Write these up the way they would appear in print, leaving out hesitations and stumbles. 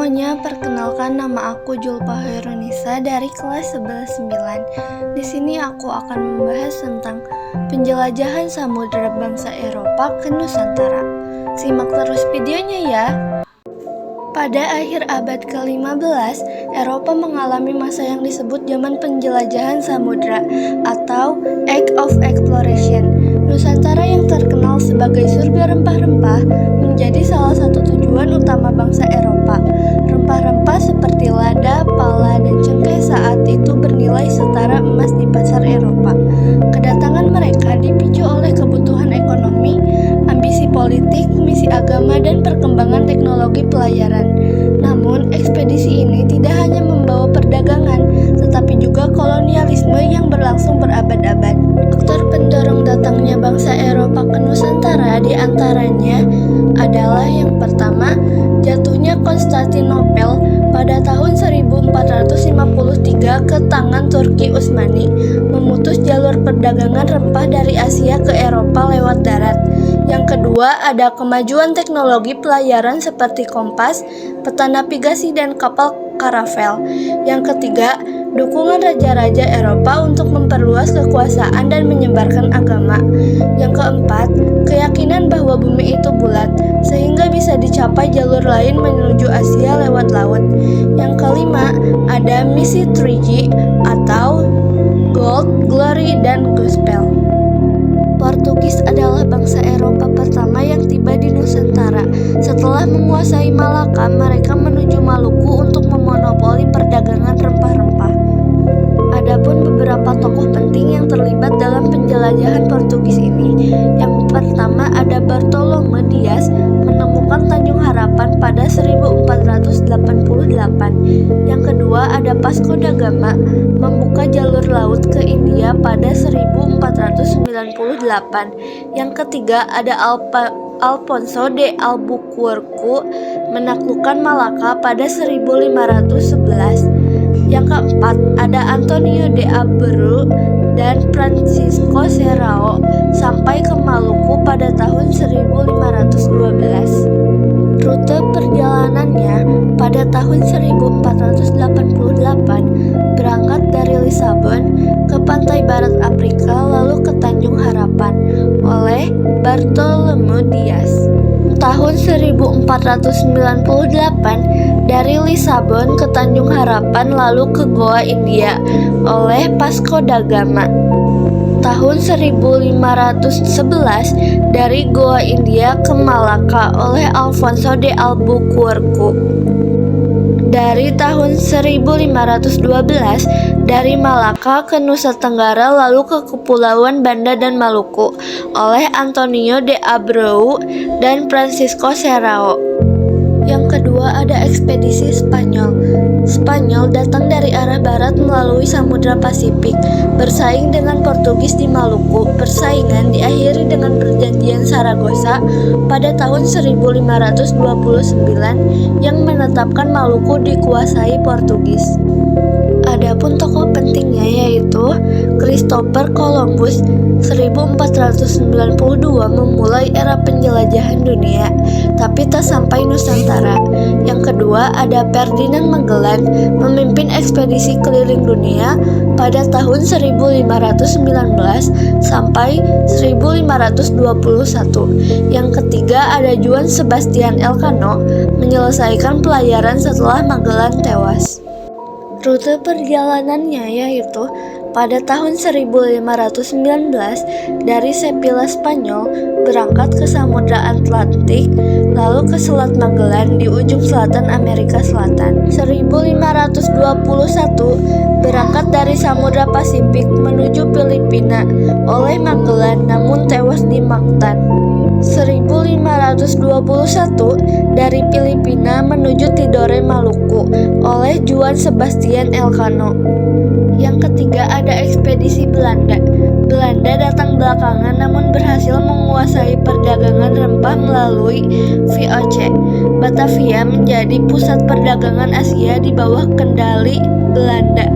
semuanya, perkenalkan nama aku Julpa Hoirunisa dari kelas 11-9. Di sini aku akan membahas tentang penjelajahan samudera bangsa Eropa ke Nusantara. Simak terus videonya ya. Pada akhir abad ke-15, Eropa mengalami masa yang disebut zaman penjelajahan samudera atau Age of Exploration. Nusantara yang terkenal sebagai surga rempah-rempah menjadi salah satu tujuan utama bangsa Eropa. Rempah-rempah seperti lada, pala, dan cengkeh saat itu bernilai setara emas di pasar Eropa. Kedatangan mereka dipicu oleh kebutuhan ekonomi, ambisi politik, misi agama, dan perkembangan teknologi pelayaran. Namun, ekspedisi ini tidak hanya membawa perdagangan, tetapi juga kolonialisme yang berlangsung berabad-abad. Faktor pendorong datangnya bangsa Eropa ke Nusantara diantaranya adalah yang pertama, jatuhnya Konstantinopel pada tahun 1453 ke tangan Turki Utsmani, memutus jalur perdagangan rempah dari Asia ke Eropa lewat darat. Yang kedua, ada kemajuan teknologi pelayaran seperti kompas, peta navigasi, dan kapal karavel. Yang ketiga, dukungan raja-raja Eropa untuk memperluas kekuasaan dan menyebarkan agama. Yang keempat, keyakinan bahwa bumi itu bulat, sehingga bisa dicapai jalur lain menuju Asia lewat laut. Yang kelima, ada misi 3G atau Gold, Glory, dan Gospel. Portugis adalah bangsa Eropa pertama yang tiba di Nusantara. Setelah menguasai Malaka, mereka menuju Maluku untuk memonopoli perdagangan rempah-rempah. Adapun beberapa tokoh penting yang terlibat dalam penjelajahan Portugis ini. Yang pertama ada Bartolomé Dias, menemukan Tanjung Harapan pada 1488. Yang kedua ada Vasco da Gama, membuka jalur laut ke India pada 1498. Yang ketiga ada Alfonso de Albuquerque, menaklukkan Malaka pada 1511. Yang keempat ada Antonio de Abreu dan Francisco Serrao sampai ke Maluku pada tahun 1512. Rute perjalanannya pada tahun 1488 berangkat dari Lisabon ke pantai barat Afrika lalu ke Tanjung Harapan oleh Bartolomé Dias. Tahun 1498 dari Lisabon ke Tanjung Harapan lalu ke Goa India oleh Vasco da Gama. Tahun 1511 dari Goa India ke Malaka oleh Alfonso de Albuquerque. Dari tahun 1512 dari Malaka ke Nusa Tenggara lalu ke Kepulauan Banda dan Maluku oleh Antonio de Abreu dan Francisco Serrao. Yang kedua ada ekspedisi Spanyol. Spanyol datang dari arah barat melalui Samudra Pasifik, bersaing dengan Portugis di Maluku. Persaingan diakhiri dengan perjanjian Saragossa pada tahun 1529 yang menetapkan Maluku dikuasai Portugis. Adapun tokoh pentingnya yaitu Christopher Columbus 1492 memulai era penjelajahan dunia, tapi tak sampai Nusantara. Yang kedua ada Ferdinand Magellan, memimpin ekspedisi keliling dunia pada tahun 1519 sampai 1521. Yang ketiga ada Juan Sebastian Elcano, menyelesaikan pelayaran setelah Magellan tewas. Rute perjalanannya yaitu pada tahun 1519 dari Sevilla Spanyol berangkat ke Samudra Atlantik lalu ke Selat Magellan di ujung selatan Amerika Selatan. 1521 berangkat dari Samudra Pasifik menuju Filipina oleh Magellan namun tewas di Mactan. 1521 dari Filipina menuju Tidore Maluku oleh Juan Sebastian Elcano. Yang ketiga ada ekspedisi Belanda. Belanda datang belakangan namun berhasil menguasai perdagangan rempah melalui VOC. Batavia menjadi pusat perdagangan Asia di bawah kendali Belanda.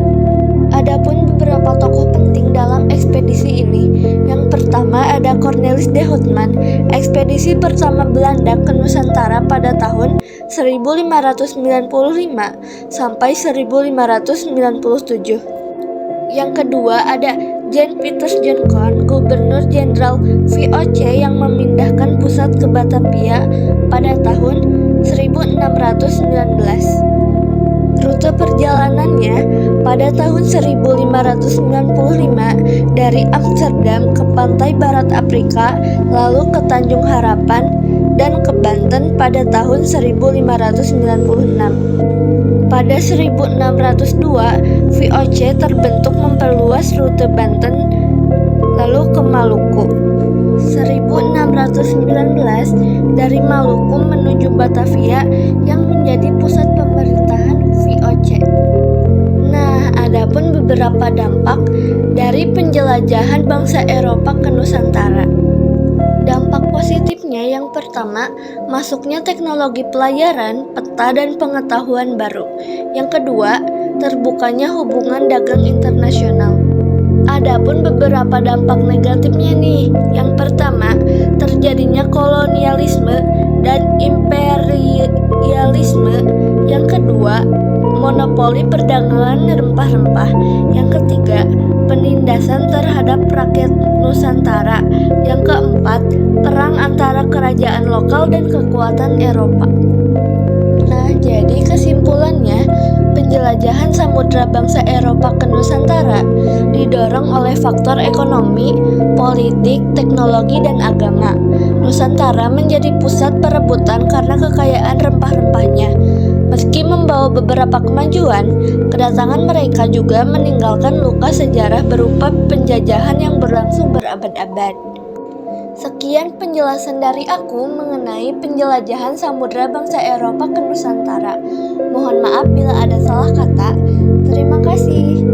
Adapun beberapa tokoh penting dalam ekspedisi ini. Yang pertama ada Cornelis de Houtman, ekspedisi pertama Belanda ke Nusantara pada tahun 1595 sampai 1597. Yang kedua ada Jan Pieters Jonkon, Gubernur Jenderal VOC yang memindahkan pusat ke Batavia pada tahun 1619. Rute perjalanannya pada tahun 1595 dari Amsterdam ke pantai barat Afrika, lalu ke Tanjung Harapan dan ke Banten pada tahun 1596. Pada 1602, VOC terbentuk memperluas rute Banten lalu ke Maluku. 1619 dari Maluku menuju Batavia yang menjadi pusat pemerintahan VOC. Nah, adapun beberapa dampak dari penjelajahan bangsa Eropa ke Nusantara. Dampak positifnya yang pertama, masuknya teknologi pelayaran, peta dan pengetahuan baru. Yang kedua, terbukanya hubungan dagang internasional. Adapun beberapa dampak negatifnya nih. Yang pertama, terjadinya kolonialisme dan imperialisme. Yang kedua, monopoli perdagangan rempah-rempah. Yang ketiga, penindasan terhadap rakyat Nusantara. Yang keempat, perang antara kerajaan lokal dan kekuatan Eropa. Nah, jadi kesimpulannya, penjelajahan samudra bangsa Eropa ke Nusantara didorong oleh faktor ekonomi, politik, teknologi, dan agama. Nusantara menjadi pusat perebutan karena kekayaan rempah-rempahnya. Meski membawa beberapa kemajuan, kedatangan mereka juga meninggalkan luka sejarah berupa penjajahan yang berlangsung berabad-abad. Sekian penjelasan dari aku mengenai penjelajahan samudra bangsa Eropa ke Nusantara. Mohon maaf bila ada salah kata. Terima kasih.